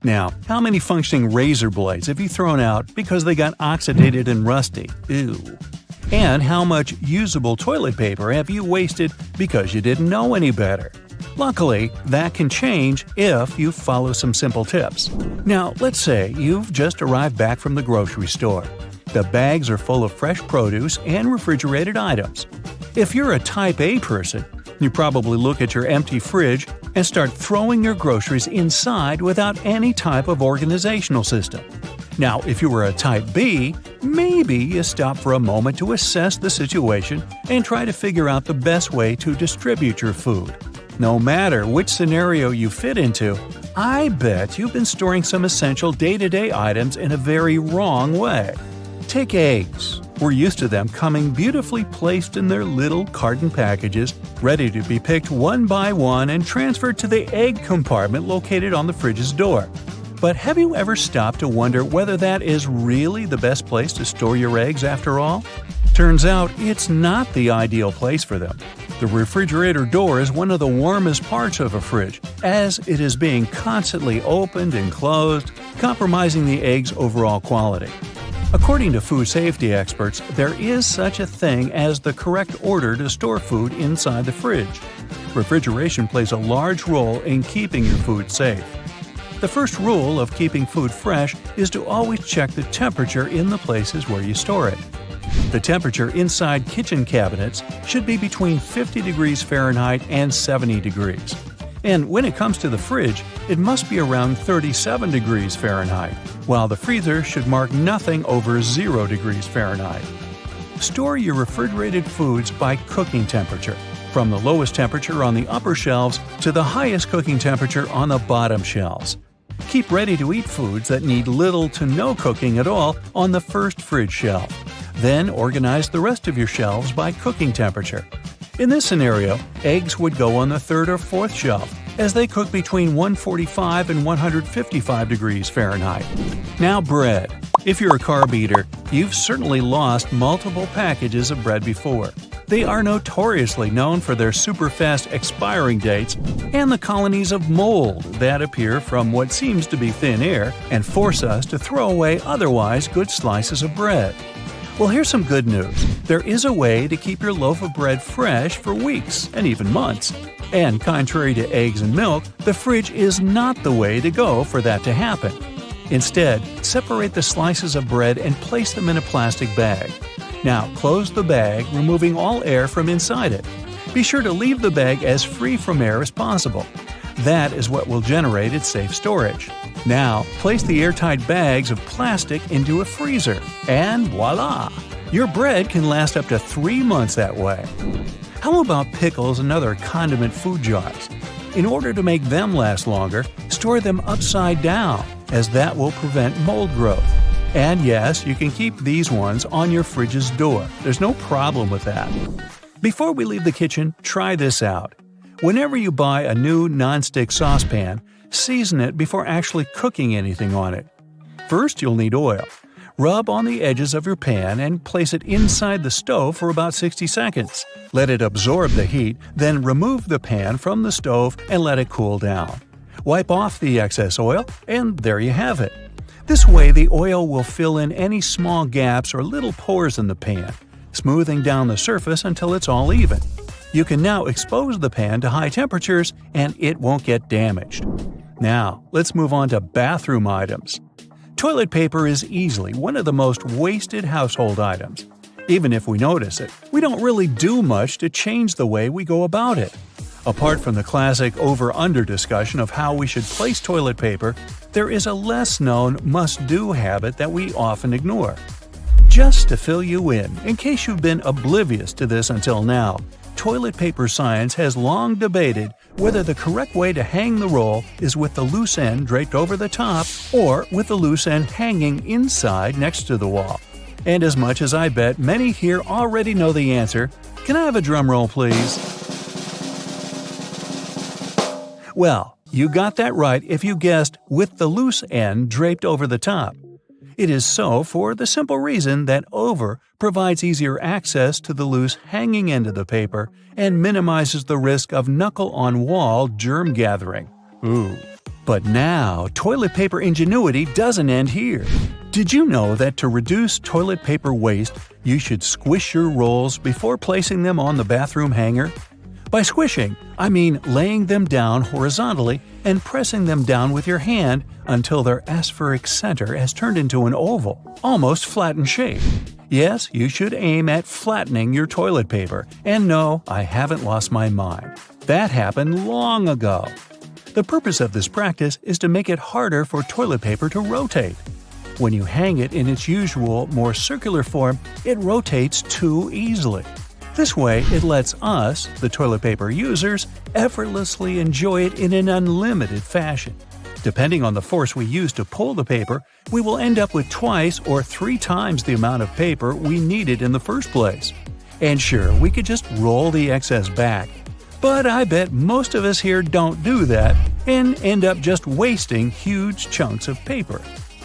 Now, how many functioning razor blades have you thrown out because they got oxidated and rusty? Ew. And how much usable toilet paper have you wasted because you didn't know any better? Luckily, that can change if you follow some simple tips. Now, let's say you've just arrived back from the grocery store. The bags are full of fresh produce and refrigerated items. If you're a Type A person, you probably look at your empty fridge and start throwing your groceries inside without any type of organizational system. Now, if you were a Type B, maybe you stop for a moment to assess the situation and try to figure out the best way to distribute your food. No matter which scenario you fit into, I bet you've been storing some essential day-to-day items in a very wrong way. Take eggs. We're used to them coming beautifully placed in their little carton packages, ready to be picked one by one and transferred to the egg compartment located on the fridge's door. But have you ever stopped to wonder whether that is really the best place to store your eggs after all? Turns out it's not the ideal place for them. The refrigerator door is one of the warmest parts of a fridge, as it is being constantly opened and closed, compromising the egg's overall quality. According to food safety experts, there is such a thing as the correct order to store food inside the fridge. Refrigeration plays a large role in keeping your food safe. The first rule of keeping food fresh is to always check the temperature in the places where you store it. The temperature inside kitchen cabinets should be between 50 degrees Fahrenheit and 70 degrees. And when it comes to the fridge, it must be around 37 degrees Fahrenheit, while the freezer should mark nothing over 0 degrees Fahrenheit. Store your refrigerated foods by cooking temperature, from the lowest temperature on the upper shelves to the highest cooking temperature on the bottom shelves. Keep ready-to-eat foods that need little to no cooking at all on the first fridge shelf. Then organize the rest of your shelves by cooking temperature. In this scenario, eggs would go on the third or fourth shelf, as they cook between 145 and 155 degrees Fahrenheit. Now bread. If you're a carb eater, you've certainly lost multiple packages of bread before. They are notoriously known for their super-fast expiring dates and the colonies of mold that appear from what seems to be thin air and force us to throw away otherwise good slices of bread. Well, here's some good news. There is a way to keep your loaf of bread fresh for weeks and even months. And contrary to eggs and milk, the fridge is not the way to go for that to happen. Instead, separate the slices of bread and place them in a plastic bag. Now, close the bag, removing all air from inside it. Be sure to leave the bag as free from air as possible. That is what will generate its safe storage. Now, place the airtight bags of plastic into a freezer, and voila! Your bread can last up to 3 months that way. How about pickles and other condiment food jars? In order to make them last longer, store them upside down, as that will prevent mold growth. And yes, you can keep these ones on your fridge's door. There's no problem with that. Before we leave the kitchen, try this out. Whenever you buy a new nonstick saucepan, season it before actually cooking anything on it. First, you'll need oil. Rub on the edges of your pan and place it inside the stove for about 60 seconds. Let it absorb the heat, then remove the pan from the stove and let it cool down. Wipe off the excess oil, and there you have it. This way, the oil will fill in any small gaps or little pores in the pan, smoothing down the surface until it's all even. You can now expose the pan to high temperatures and it won't get damaged. Now, let's move on to bathroom items. Toilet paper is easily one of the most wasted household items. Even if we notice it, we don't really do much to change the way we go about it. Apart from the classic over-under discussion of how we should place toilet paper, there is a less-known must-do habit that we often ignore. Just to fill you in case you've been oblivious to this until now, toilet paper science has long debated whether the correct way to hang the roll is with the loose end draped over the top or with the loose end hanging inside next to the wall. And as much as I bet many here already know the answer, can I have a drum roll, please? Well, you got that right if you guessed with the loose end draped over the top. It is so for the simple reason that over provides easier access to the loose hanging end of the paper and minimizes the risk of knuckle-on-wall germ gathering. Ooh. But now, toilet paper ingenuity doesn't end here. Did you know that to reduce toilet paper waste, you should squish your rolls before placing them on the bathroom hanger? By squishing, I mean laying them down horizontally and pressing them down with your hand until their aspheric center has turned into an oval, almost flattened shape. Yes, you should aim at flattening your toilet paper, and no, I haven't lost my mind. That happened long ago. The purpose of this practice is to make it harder for toilet paper to rotate. When you hang it in its usual, more circular form, it rotates too easily. This way, it lets us, the toilet paper users, effortlessly enjoy it in an unlimited fashion. Depending on the force we use to pull the paper, we will end up with twice or 3 times the amount of paper we needed in the first place. And sure, we could just roll the excess back. But I bet most of us here don't do that and end up just wasting huge chunks of paper.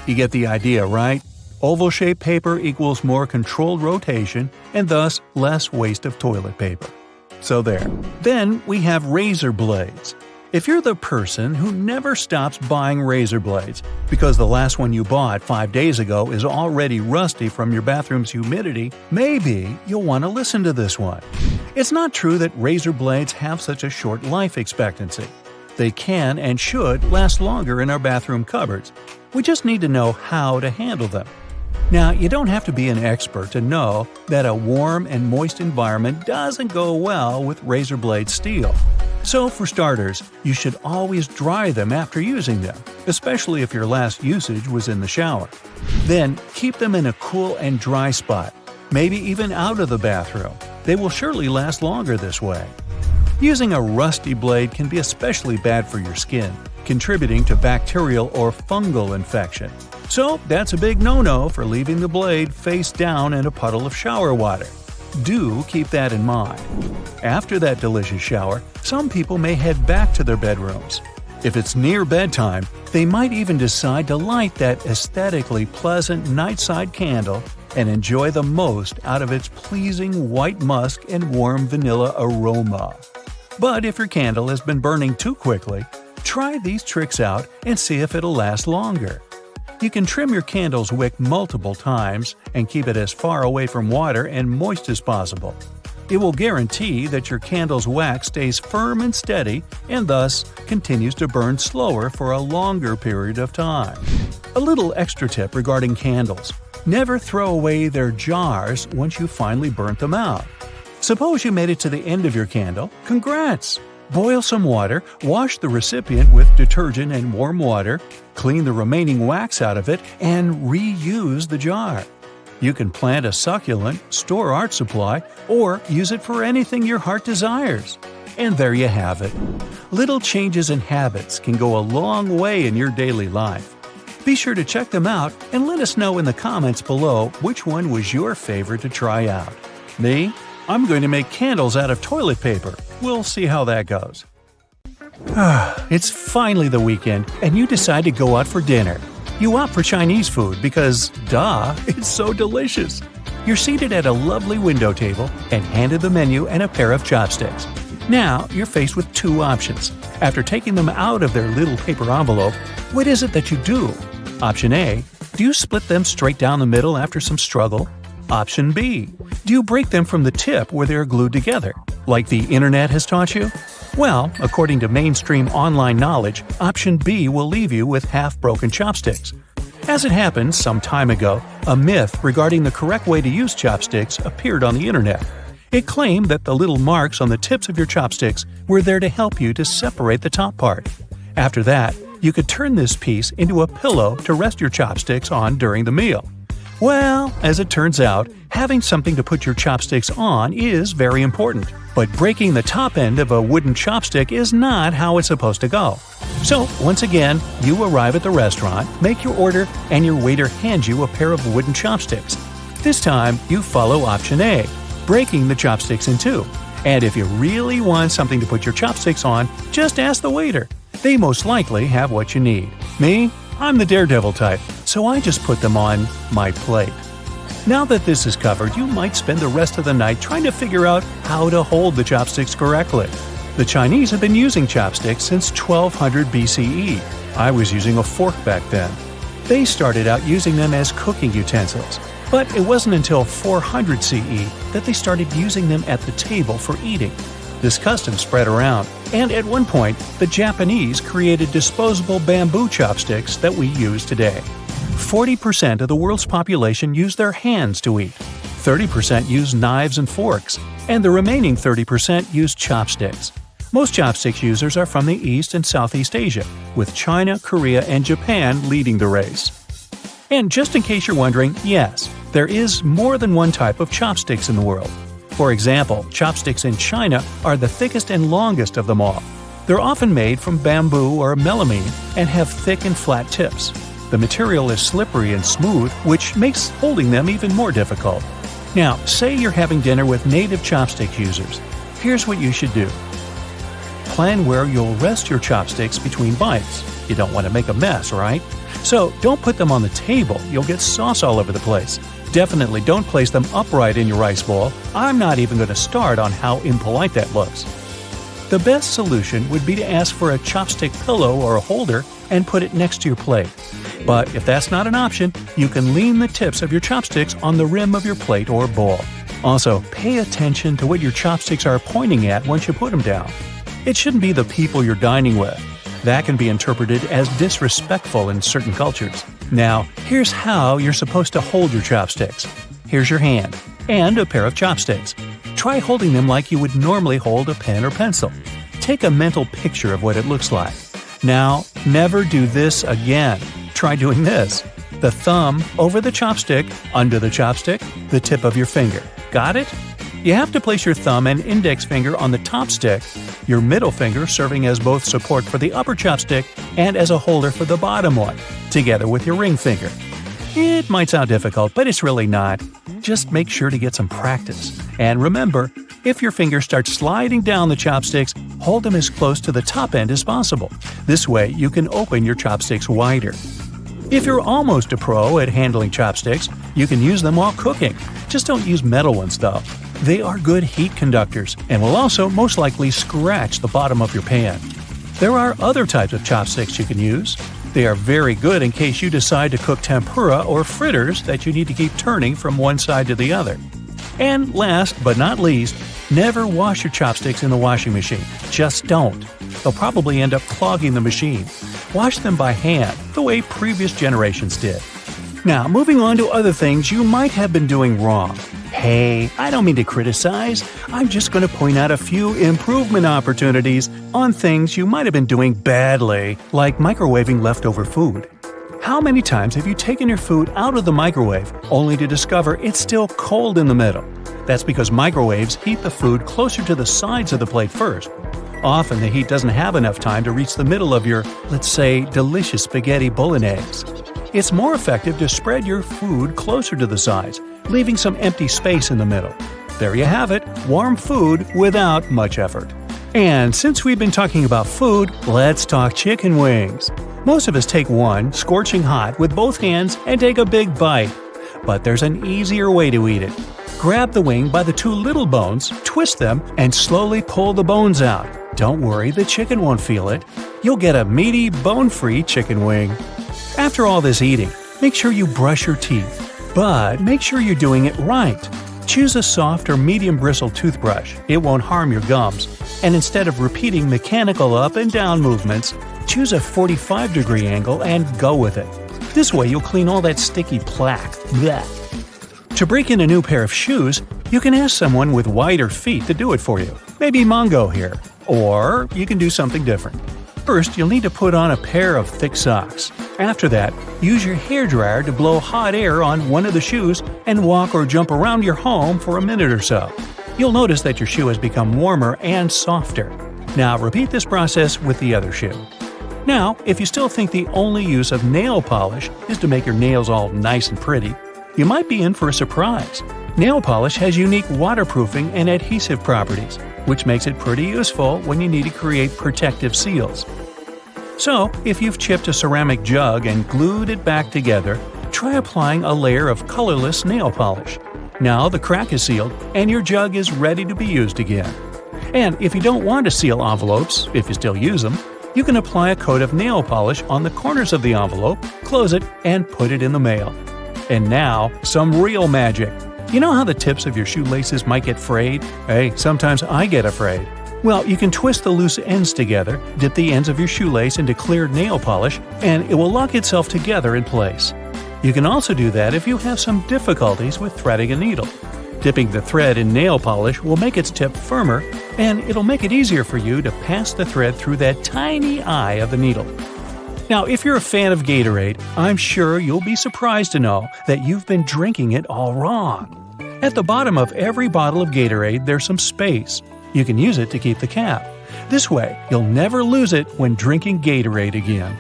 You get the idea, right? Oval-shaped paper equals more controlled rotation and thus less waste of toilet paper. So there. Then we have razor blades. If you're the person who never stops buying razor blades because the last one you bought 5 days ago is already rusty from your bathroom's humidity, maybe you'll want to listen to this one. It's not true that razor blades have such a short life expectancy. They can and should last longer in our bathroom cupboards. We just need to know how to handle them. Now, you don't have to be an expert to know that a warm and moist environment doesn't go well with razor blade steel. So, for starters, you should always dry them after using them, especially if your last usage was in the shower. Then, keep them in a cool and dry spot, maybe even out of the bathroom. They will surely last longer this way. Using a rusty blade can be especially bad for your skin, contributing to bacterial or fungal infection. So, that's a big no-no for leaving the blade face down in a puddle of shower water. Do keep that in mind. After that delicious shower, some people may head back to their bedrooms. If it's near bedtime, they might even decide to light that aesthetically pleasant nightside candle and enjoy the most out of its pleasing white musk and warm vanilla aroma. But if your candle has been burning too quickly, try these tricks out and see if it'll last longer. You can trim your candle's wick multiple times and keep it as far away from water and moist as possible. It will guarantee that your candle's wax stays firm and steady and thus continues to burn slower for a longer period of time. A little extra tip regarding candles: never throw away their jars once you finally burnt them out. Suppose you made it to the end of your candle. Congrats! Boil some water, wash the recipient with detergent and warm water, clean the remaining wax out of it, and reuse the jar. You can plant a succulent, store art supply, or use it for anything your heart desires. And there you have it. Little changes in habits can go a long way in your daily life. Be sure to check them out and let us know in the comments below which one was your favorite to try out. Me? I'm going to make candles out of toilet paper. We'll see how that goes. It's finally the weekend, and you decide to go out for dinner. You opt for Chinese food because, duh, it's so delicious. You're seated at a lovely window table and handed the menu and a pair of chopsticks. Now, you're faced with 2 options. After taking them out of their little paper envelope, what is it that you do? Option A, do you split them straight down the middle after some struggle? Option B, do you break them from the tip where they are glued together, like the internet has taught you? Well, according to mainstream online knowledge, option B will leave you with half-broken chopsticks. As it happened some time ago, a myth regarding the correct way to use chopsticks appeared on the internet. It claimed that the little marks on the tips of your chopsticks were there to help you to separate the top part. After that, you could turn this piece into a pillow to rest your chopsticks on during the meal. Well, as it turns out, having something to put your chopsticks on is very important. But breaking the top end of a wooden chopstick is not how it's supposed to go. So, once again, you arrive at the restaurant, make your order, and your waiter hands you a pair of wooden chopsticks. This time, you follow option A, breaking the chopsticks in 2. And if you really want something to put your chopsticks on, just ask the waiter. They most likely have what you need. Me? I'm the daredevil type, so I just put them on my plate. Now that this is covered, you might spend the rest of the night trying to figure out how to hold the chopsticks correctly. The Chinese have been using chopsticks since 1200 BCE. I was using a fork back then. They started out using them as cooking utensils, but it wasn't until 400 CE that they started using them at the table for eating. This custom spread around, and at one point, the Japanese created disposable bamboo chopsticks that we use today. 40% of the world's population use their hands to eat, 30% use knives and forks, and the remaining 30% use chopsticks. Most chopsticks users are from the East and Southeast Asia, with China, Korea, and Japan leading the race. And just in case you're wondering, yes, there is more than one type of chopsticks in the world. For example, chopsticks in China are the thickest and longest of them all. They're often made from bamboo or melamine and have thick and flat tips. The material is slippery and smooth, which makes holding them even more difficult. Now, say you're having dinner with native chopstick users. Here's what you should do. Plan where you'll rest your chopsticks between bites. You don't want to make a mess, right? So don't put them on the table, you'll get sauce all over the place. Definitely don't place them upright in your rice bowl. I'm not even going to start on how impolite that looks. The best solution would be to ask for a chopstick pillow or a holder and put it next to your plate. But if that's not an option, you can lean the tips of your chopsticks on the rim of your plate or bowl. Also, pay attention to what your chopsticks are pointing at once you put them down. It shouldn't be the people you're dining with. That can be interpreted as disrespectful in certain cultures. Now, here's how you're supposed to hold your chopsticks. Here's your hand, and a pair of chopsticks. Try holding them like you would normally hold a pen or pencil. Take a mental picture of what it looks like. Now, never do this again. Try doing this. The thumb over the chopstick, under the chopstick, the tip of your finger. Got it? You have to place your thumb and index finger on the top stick, your middle finger serving as both support for the upper chopstick and as a holder for the bottom one, together with your ring finger. It might sound difficult, but it's really not. Just make sure to get some practice. And remember, if your finger starts sliding down the chopsticks, hold them as close to the top end as possible. This way, you can open your chopsticks wider. If you're almost a pro at handling chopsticks, you can use them while cooking. Just don't use metal ones, though. They are good heat conductors and will also most likely scratch the bottom of your pan. There are other types of chopsticks you can use. They are very good in case you decide to cook tempura or fritters that you need to keep turning from one side to the other. And last but not least, never wash your chopsticks in the washing machine. Just don't. They'll probably end up clogging the machine. Wash them by hand, the way previous generations did. Now, moving on to other things you might have been doing wrong. Hey, I don't mean to criticize. I'm just going to point out a few improvement opportunities on things you might have been doing badly, like microwaving leftover food. How many times have you taken your food out of the microwave only to discover it's still cold in the middle? That's because microwaves heat the food closer to the sides of the plate first. Often the heat doesn't have enough time to reach the middle of your, let's say, delicious spaghetti bolognese. It's more effective to spread your food closer to the sides, leaving some empty space in the middle. There you have it, warm food without much effort. And since we've been talking about food, let's talk chicken wings. Most of us take one, scorching hot, with both hands and take a big bite. But there's an easier way to eat it. Grab the wing by the two little bones, twist them, and slowly pull the bones out. Don't worry, the chicken won't feel it. You'll get a meaty, bone-free chicken wing. After all this eating, make sure you brush your teeth. But make sure you're doing it right. Choose a soft or medium bristle toothbrush. It won't harm your gums. And instead of repeating mechanical up and down movements, choose a 45-degree angle and go with it. This way you'll clean all that sticky plaque. Blech. To break in a new pair of shoes, you can ask someone with wider feet to do it for you. Maybe Mongo here. Or you can do something different. First, you'll need to put on a pair of thick socks. After that, use your hairdryer to blow hot air on one of the shoes and walk or jump around your home for a minute or so. You'll notice that your shoe has become warmer and softer. Now repeat this process with the other shoe. Now, if you still think the only use of nail polish is to make your nails all nice and pretty, you might be in for a surprise. Nail polish has unique waterproofing and adhesive properties, which makes it pretty useful when you need to create protective seals. So, if you've chipped a ceramic jug and glued it back together, try applying a layer of colorless nail polish. Now the crack is sealed and your jug is ready to be used again. And if you don't want to seal envelopes, if you still use them, You can apply a coat of nail polish on the corners of the envelope, close it, and put it in the mail. And now, some real magic. You know how the tips of your shoelaces might get frayed? Hey, sometimes I get afraid. Well, you can twist the loose ends together, dip the ends of your shoelace into clear nail polish, and it will lock itself together in place. You can also do that if you have some difficulties with threading a needle. Dipping the thread in nail polish will make its tip firmer, and it'll make it easier for you to pass the thread through that tiny eye of the needle. Now, if you're a fan of Gatorade, I'm sure you'll be surprised to know that you've been drinking it all wrong. At the bottom of every bottle of Gatorade, there's some space. You can use it to keep the cap. This way, you'll never lose it when drinking Gatorade again.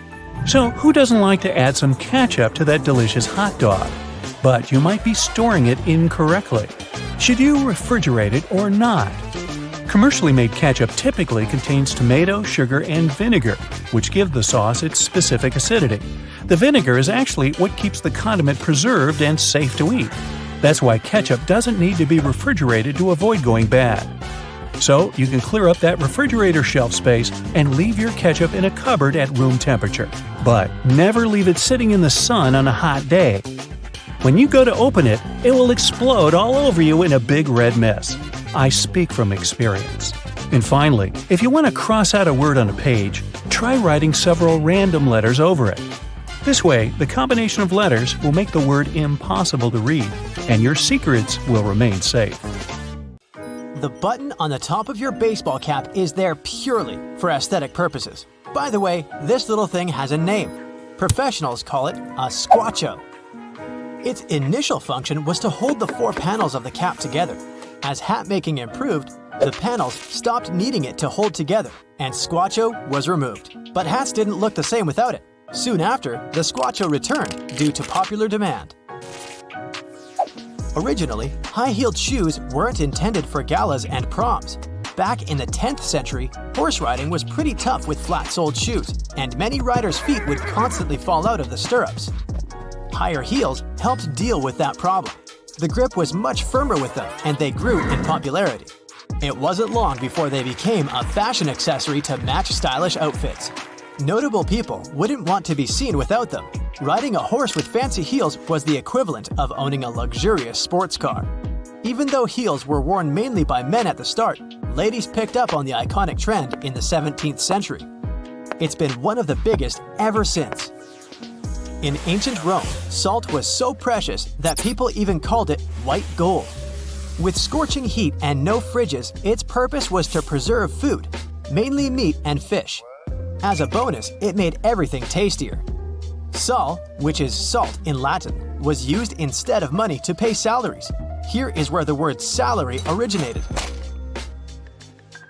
So, who doesn't like to add some ketchup to that delicious hot dog? But you might be storing it incorrectly. Should you refrigerate it or not? Commercially made ketchup typically contains tomato, sugar, and vinegar, which give the sauce its specific acidity. The vinegar is actually what keeps the condiment preserved and safe to eat. That's why ketchup doesn't need to be refrigerated to avoid going bad. So, you can clear up that refrigerator shelf space and leave your ketchup in a cupboard at room temperature. But never leave it sitting in the sun on a hot day. When you go to open it, it will explode all over you in a big red mess. I speak from experience. And finally, if you want to cross out a word on a page, try writing several random letters over it. This way, the combination of letters will make the word impossible to read, and your secrets will remain safe. The button on the top of your baseball cap is there purely for aesthetic purposes. By the way, this little thing has a name. Professionals call it a squacho. Its initial function was to hold the four panels of the cap together. As hat making improved, the panels stopped needing it to hold together, and squacho was removed. But hats didn't look the same without it. Soon after, the squacho returned due to popular demand. Originally, high-heeled shoes weren't intended for galas and proms. Back in the 10th century, horse riding was pretty tough with flat-soled shoes, and many riders' feet would constantly fall out of the stirrups. Higher heels helped deal with that problem. The grip was much firmer with them, and they grew in popularity. It wasn't long before they became a fashion accessory to match stylish outfits. Notable people wouldn't want to be seen without them. Riding a horse with fancy heels was the equivalent of owning a luxurious sports car. Even though heels were worn mainly by men at the start, ladies picked up on the iconic trend in the 17th century. It's been one of the biggest ever since. In ancient Rome, salt was so precious that people even called it white gold. With scorching heat and no fridges, its purpose was to preserve food, mainly meat and fish. As a bonus, it made everything tastier. Sal, which is salt in Latin, was used instead of money to pay salaries. Here is where the word salary originated.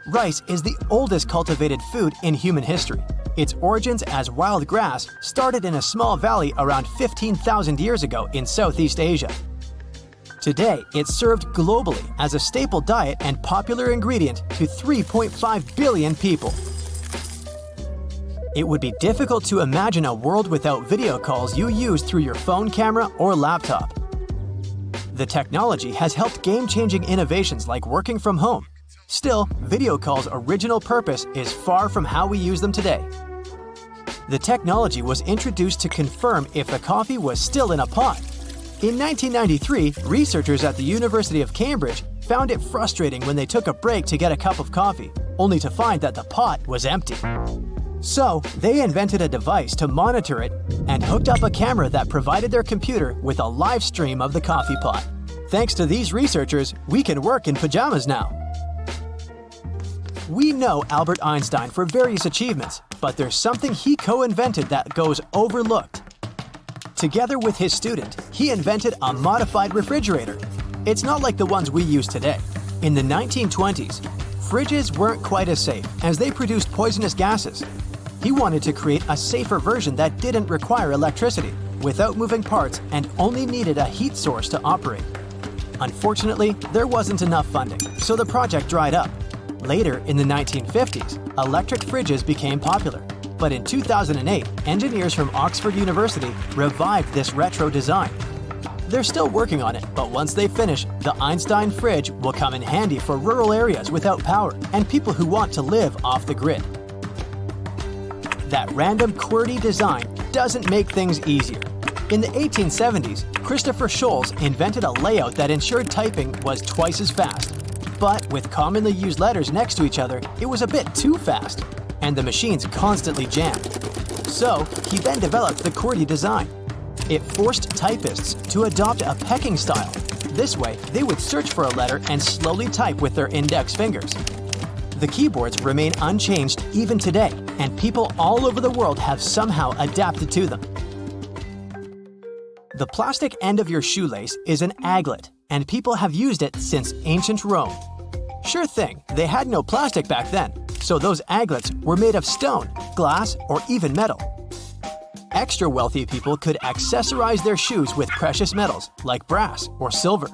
Rice is the oldest cultivated food in human history. Its origins as wild grass started in a small valley around 15,000 years ago in Southeast Asia. Today, it's served globally as a staple diet and popular ingredient to 3.5 billion people. It would be difficult to imagine a world without video calls you use through your phone camera or laptop. The technology has helped game-changing innovations like working from home. Still, video calls' original purpose is far from how we use them today. The technology was introduced to confirm if the coffee was still in a pot. In 1993, researchers at the University of Cambridge found it frustrating when they took a break to get a cup of coffee, only to find that the pot was empty. So, they invented a device to monitor it and hooked up a camera that provided their computer with a live stream of the coffee pot. Thanks to these researchers, we can work in pajamas now. We know Albert Einstein for various achievements, but there's something he co-invented that goes overlooked. Together with his student, he invented a modified refrigerator. It's not like the ones we use today. In the 1920s, fridges weren't quite as safe as they produced poisonous gases. He wanted to create a safer version that didn't require electricity, without moving parts, and only needed a heat source to operate. Unfortunately, there wasn't enough funding, so the project dried up. Later, in the 1950s, electric fridges became popular. But in 2008, engineers from Oxford University revived this retro design. They're still working on it, but once they finish, the Einstein fridge will come in handy for rural areas without power and people who want to live off the grid. that random QWERTY design doesn't make things easier. In the 1870s, Christopher Sholes invented a layout that ensured typing was twice as fast. But with commonly used letters next to each other, it was a bit too fast, and the machines constantly jammed. So, he then developed the QWERTY design. It forced typists to adopt a pecking style. This way, they would search for a letter and slowly type with their index fingers. The keyboards remain unchanged even today, and people all over the world have somehow adapted to them. The plastic end of your shoelace is an aglet, and people have used it since ancient Rome. Sure thing, they had no plastic back then, so those aglets were made of stone, glass, or even metal. Extra wealthy people could accessorize their shoes with precious metals like brass or silver.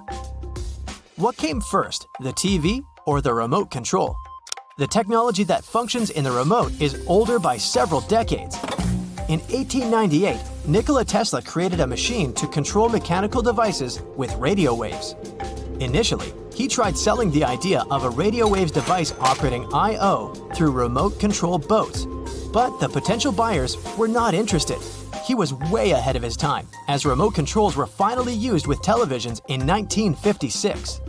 What came first, the TV or the remote control? The technology that functions in the remote is older by several decades. In 1898, Nikola Tesla created a machine to control mechanical devices with radio waves. Initially, he tried selling the idea of a radio waves device operating I/O through remote-control boats, but the potential buyers were not interested. He was way ahead of his time, as remote controls were finally used with televisions in 1956.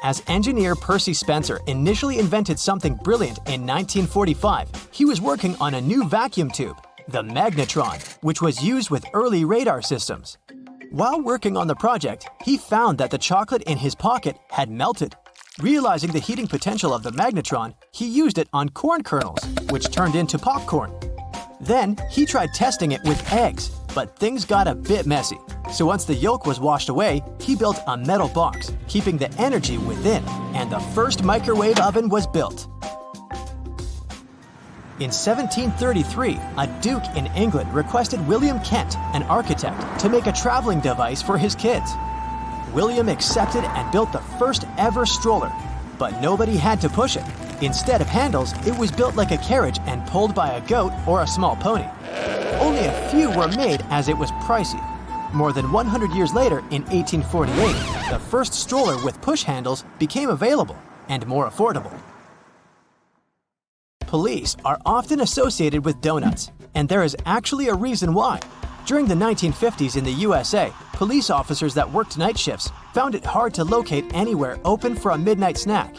As engineer Percy Spencer initially invented something brilliant in 1945, he was working on a new vacuum tube, the magnetron, which was used with early radar systems. While working on the project, he found that the chocolate in his pocket had melted. Realizing the heating potential of the magnetron, he used it on corn kernels, which turned into popcorn. Then, he tried testing it with eggs, but things got a bit messy. So once the yolk was washed away, he built a metal box, keeping the energy within, and the first microwave oven was built. In 1733, a duke in England requested William Kent, an architect, to make a traveling device for his kids. William accepted and built the first ever stroller, but nobody had to push it. Instead of handles, it was built like a carriage and pulled by a goat or a small pony. Only a few were made as it was pricey. More than 100 years later, in 1848, the first stroller with push handles became available and more affordable. Police are often associated with donuts, and there is actually a reason why. During the 1950s in the USA, police officers that worked night shifts found it hard to locate anywhere open for a midnight snack.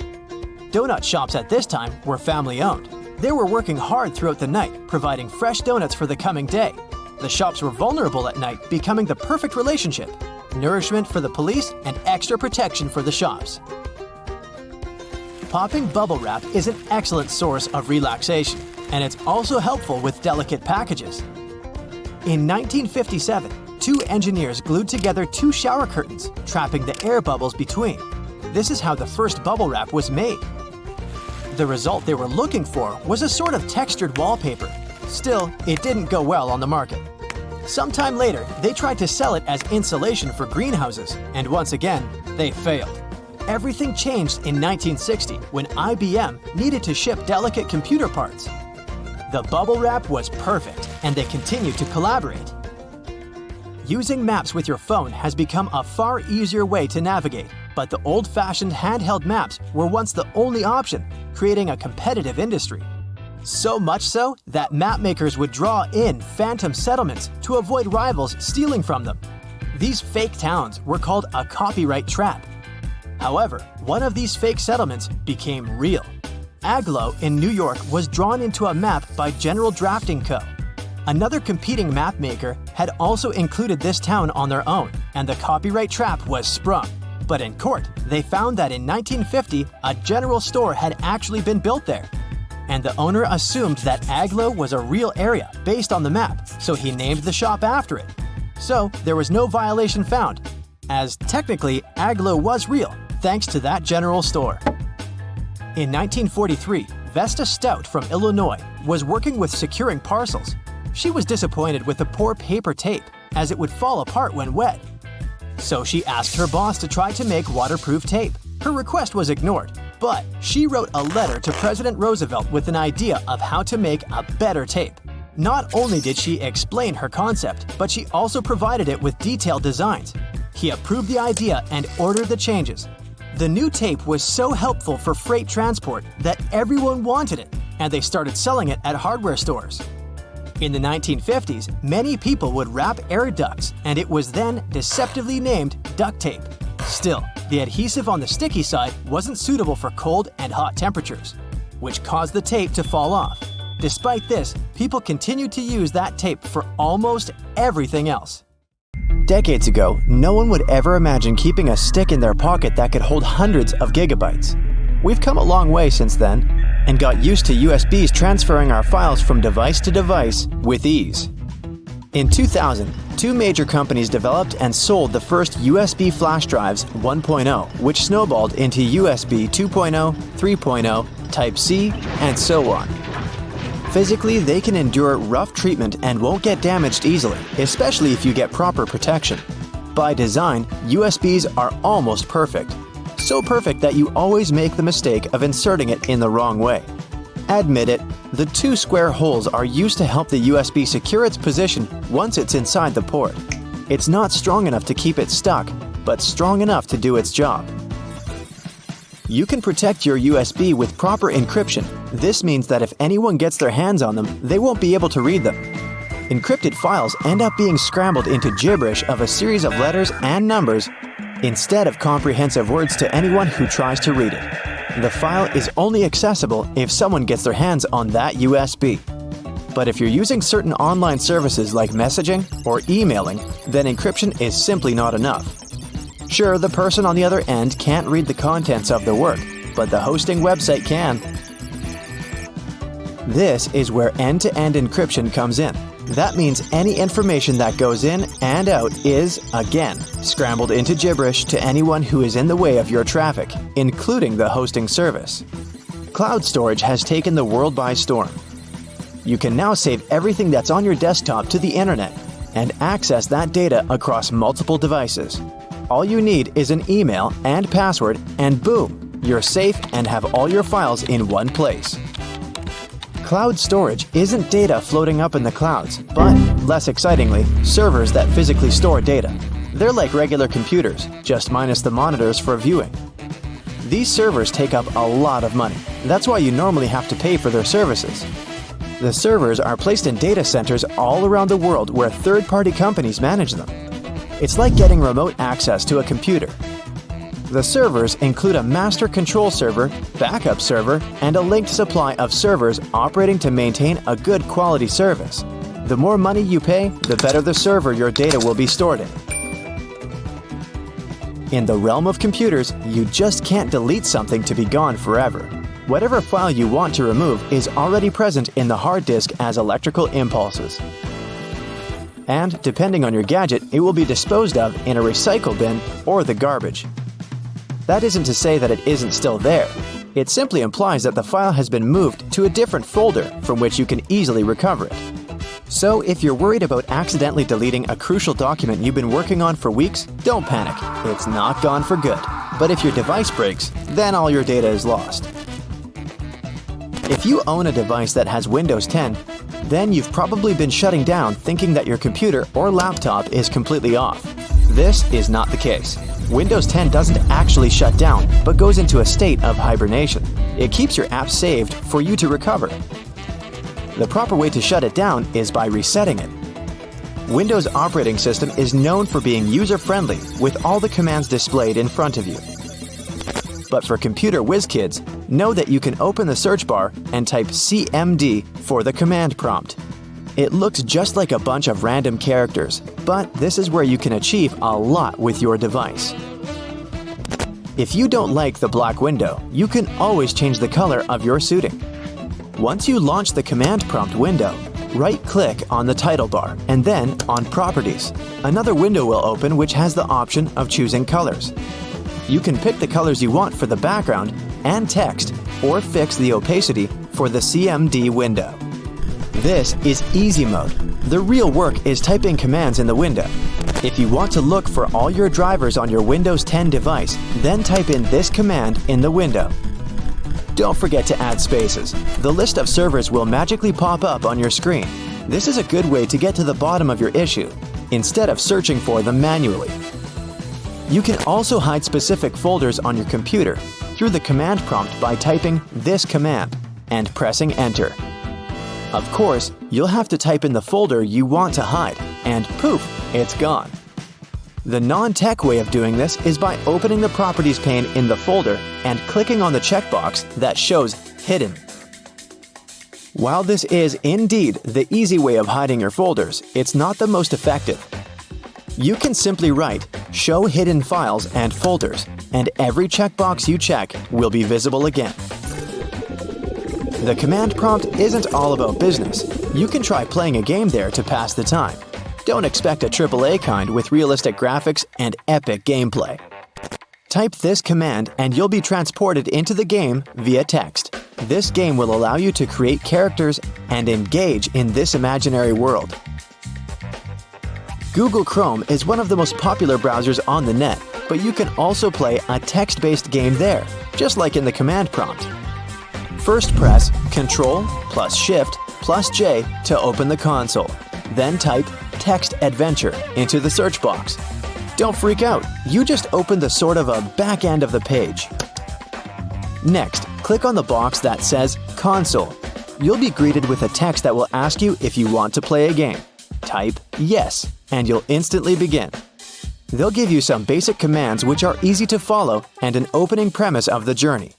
Donut shops at this time were family-owned. They were working hard throughout the night, providing fresh donuts for the coming day. The shops were vulnerable at night, becoming the perfect relationship: nourishment for the police and extra protection for the shops. Popping bubble wrap is an excellent source of relaxation, and it's also helpful with delicate packages. In 1957, two engineers glued together two shower curtains, trapping the air bubbles between. This is how the first bubble wrap was made. The result they were looking for was a sort of textured wallpaper. Still, it didn't go well on the market. Sometime later, they tried to sell it as insulation for greenhouses, and once again, they failed. Everything changed in 1960 when IBM needed to ship delicate computer parts. The bubble wrap was perfect, and they continued to collaborate. Using maps with your phone has become a far easier way to navigate, but the old-fashioned handheld maps were once the only option, creating a competitive industry. So much so that map makers would draw in phantom settlements to avoid rivals stealing from them. These fake towns were called a copyright trap. However, one of these fake settlements became real. Agloe in New York was drawn into a map by General Drafting Co. Another competing map maker had also included this town on their own, and the copyright trap was sprung. But in court, they found that in 1950, a general store had actually been built there. And the owner assumed that Agloe was a real area based on the map, so he named the shop after it. So there was no violation found, as technically Agloe was real, thanks to that general store. In 1943, Vesta Stout from Illinois was working with securing parcels. She was disappointed with the poor paper tape, as it would fall apart when wet. So she asked her boss to try to make waterproof tape. Her request was ignored, but she wrote a letter to President Roosevelt with an idea of how to make a better tape. Not only did she explain her concept, but she also provided it with detailed designs. He approved the idea and ordered the changes. The new tape was so helpful for freight transport that everyone wanted it, and they started selling it at hardware stores. In the 1950s, many people would wrap air ducts, and it was then deceptively named duct tape. Still, the adhesive on the sticky side wasn't suitable for cold and hot temperatures, which caused the tape to fall off. Despite this, people continued to use that tape for almost everything else. Decades ago, no one would ever imagine keeping a stick in their pocket that could hold hundreds of gigabytes. We've come a long way since then, and got used to USBs transferring our files from device to device with ease. In 2000, two major companies developed and sold the first USB flash drives 1.0, which snowballed into USB 2.0, 3.0, Type-C, and so on. Physically, they can endure rough treatment and won't get damaged easily, especially if you get proper protection. By design, USBs are almost perfect. So perfect that you always make the mistake of inserting it in the wrong way. Admit it, the two square holes are used to help the USB secure its position once it's inside the port. It's not strong enough to keep it stuck, but strong enough to do its job. You can protect your USB with proper encryption. This means that if anyone gets their hands on them, they won't be able to read them. Encrypted files end up being scrambled into gibberish of a series of letters and numbers instead of comprehensive words to anyone who tries to read it. The file is only accessible if someone gets their hands on that USB. But if you're using certain online services like messaging or emailing, then encryption is simply not enough. Sure, the person on the other end can't read the contents of the work, but the hosting website can. This is where end-to-end encryption comes in. That means any information that goes in and out is, again, scrambled into gibberish to anyone who is in the way of your traffic, including the hosting service. Cloud storage has taken the world by storm. You can now save everything that's on your desktop to the internet and access that data across multiple devices. All you need is an email and password, and boom, you're safe and have all your files in one place. Cloud storage isn't data floating up in the clouds, but, less excitingly, servers that physically store data. They're like regular computers, just minus the monitors for viewing. These servers take up a lot of money. That's why you normally have to pay for their services. The servers are placed in data centers all around the world where third-party companies manage them. It's like getting remote access to a computer. The servers include a master control server, backup server, and a linked supply of servers operating to maintain a good quality service. The more money you pay, the better the server your data will be stored in. In the realm of computers, you just can't delete something to be gone forever. Whatever file you want to remove is already present in the hard disk as electrical impulses. And, depending on your gadget, it will be disposed of in a recycle bin or the garbage. That isn't to say that it isn't still there. It simply implies that the file has been moved to a different folder from which you can easily recover it. So, if you're worried about accidentally deleting a crucial document you've been working on for weeks, don't panic. It's not gone for good. But if your device breaks, then all your data is lost. If you own a device that has Windows 10, then you've probably been shutting down thinking that your computer or laptop is completely off. This is not the case. Windows 10 doesn't actually shut down, but goes into a state of hibernation. It keeps your app saved for you to recover. The proper way to shut it down is by resetting it. Windows operating system is known for being user-friendly with all the commands displayed in front of you. But for computer whiz kids, know that you can open the search bar and type CMD for the command prompt. It looks just like a bunch of random characters, but this is where you can achieve a lot with your device. If you don't like the black window, you can always change the color of your suiting. Once you launch the command prompt window, right-click on the title bar and then on Properties. Another window will open which has the option of choosing colors. You can pick the colors you want for the background and text, or fix the opacity for the CMD window. This is easy mode. The real work is typing commands in the window. If you want to look for all your drivers on your Windows 10 device, then type in this command in the window. Don't forget to add spaces. The list of servers will magically pop up on your screen. This is a good way to get to the bottom of your issue, instead of searching for them manually. You can also hide specific folders on your computer through the command prompt by typing this command and pressing Enter. Of course, you'll have to type in the folder you want to hide, and poof, it's gone. The non-tech way of doing this is by opening the Properties pane in the folder and clicking on the checkbox that shows Hidden. While this is indeed the easy way of hiding your folders, it's not the most effective. You can simply write Show Hidden Files and Folders, and every checkbox you check will be visible again. The command prompt isn't all about business. You can try playing a game there to pass the time. Don't expect a AAA kind with realistic graphics and epic gameplay. Type this command and you'll be transported into the game via text. This game will allow you to create characters and engage in this imaginary world. Google Chrome is one of the most popular browsers on the net, but you can also play a text-based game there, just like in the command prompt. First press Ctrl plus Shift plus J to open the console. Then type Text Adventure into the search box. Don't freak out, you just opened the sort of a back end of the page. Next, click on the box that says Console. You'll be greeted with a text that will ask you if you want to play a game. Type Yes, and you'll instantly begin. They'll give you some basic commands which are easy to follow and an opening premise of the journey.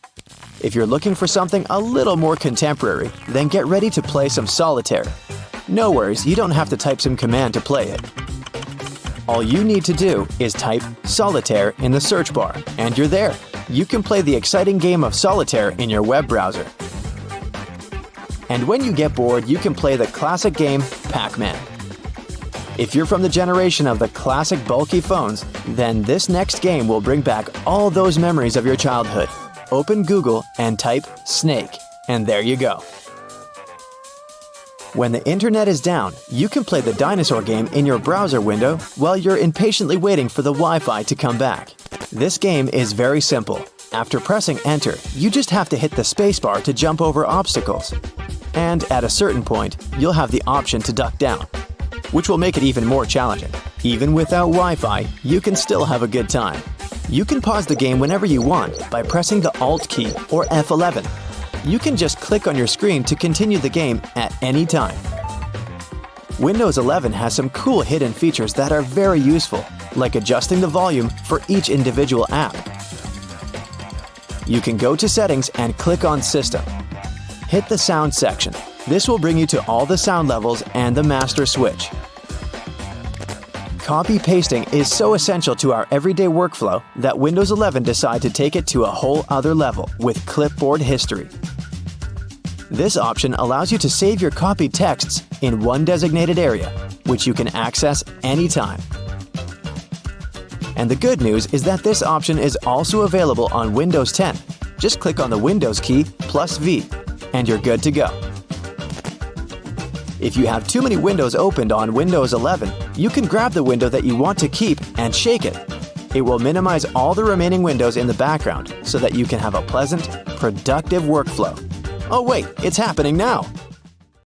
If you're looking for something a little more contemporary, then get ready to play some solitaire. No worries, you don't have to type some command to play it. All you need to do is type Solitaire in the search bar, and you're there. You can play the exciting game of solitaire in your web browser. And when you get bored, you can play the classic game Pac-Man. If you're from the generation of the classic bulky phones, then this next game will bring back all those memories of your childhood. Open Google and type Snake, and there you go. When the internet is down, you can play the dinosaur game in your browser window while you're impatiently waiting for the Wi-Fi to come back. This game is very simple. After pressing Enter, you just have to hit the spacebar to jump over obstacles. And at a certain point, you'll have the option to duck down, which will make it even more challenging. Even without Wi-Fi, you can still have a good time. You can pause the game whenever you want by pressing the Alt key or F11. You can just click on your screen to continue the game at any time. Windows 11 has some cool hidden features that are very useful, like adjusting the volume for each individual app. You can go to Settings and click on System. Hit the Sound section. This will bring you to all the sound levels and the master switch. Copy-pasting is so essential to our everyday workflow that Windows 11 decided to take it to a whole other level with clipboard history. This option allows you to save your copied texts in one designated area, which you can access anytime. And the good news is that this option is also available on Windows 10. Just click on the Windows key plus V, and you're good to go. If you have too many windows opened on Windows 11, you can grab the window that you want to keep and shake it. It will minimize all the remaining windows in the background so that you can have a pleasant, productive workflow. Oh wait, it's happening now!